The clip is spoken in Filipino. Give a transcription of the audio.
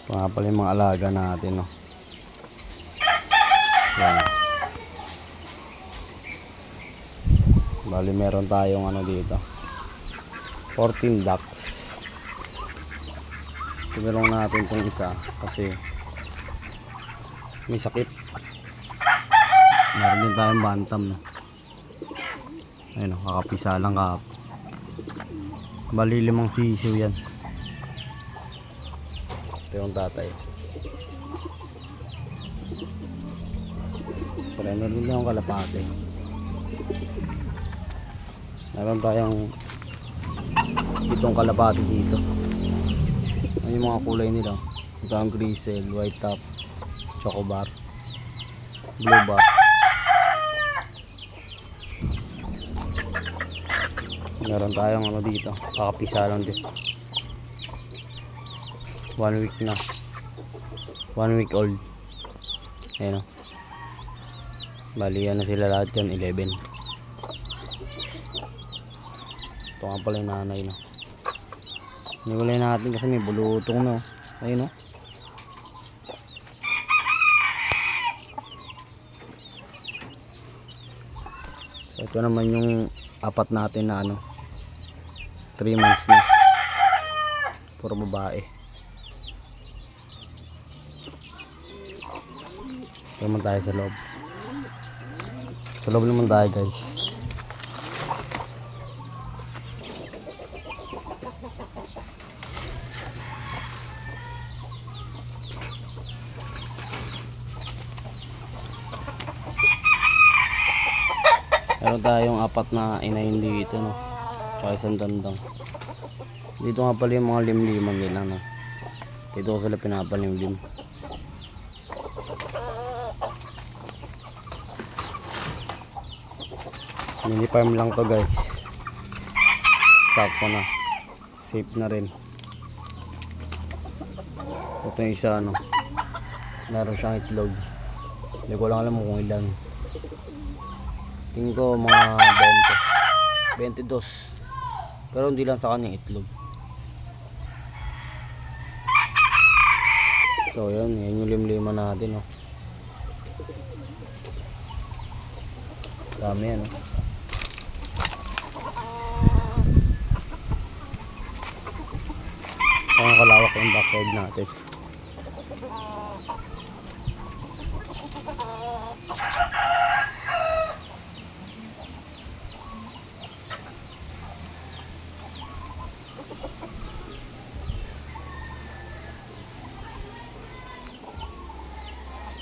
Ito nga pala yung mga alaga natin, no. Yan. Bali meron tayong ano dito, 14 ducks. Tinulong natin itong isa kasi may sakit. Meron din tayong bantam, no. Ayun, kakapisa lang kahap. Bali 5 sisiw yan. Ito yung tatay. Pero meron din yung kalapate. Meron tayong itong kalapate dito. Ano yung mga kulay nila? Ito ang grizzle, white top, chocobar, blue bar. Meron tayong ano dito, kakapisa lang din. 1 week na. 1 week old. Ayan o. Bali yan na sila lahat yan, 11. Ito nga pala yung nanay, no. Niwalay natin kasi may bulutong, no. Ayun, no. So ito naman yung apat natin na ano, 3 months na. Puro babae. Ito naman tayo sa loob. Sa loob naman tayo, guys. Meron tayong apat na inahin dito, no. Tsaka isang dandang. Dito nga pala yung mga limliman nila, no. Dito ko sila pinapalimlim. Mini farm lang to, guys. Sakto na. Safe na rin. Ito yung isa, no. Meron siyang itlog. Hindi ko lang alam kung ilan. Tingin ko mga 20, 22. Pero hindi lang sa kanyang itlog. So yan yung limliman natin, no. Dami yan, no. Ang kalawak yung backyard natin.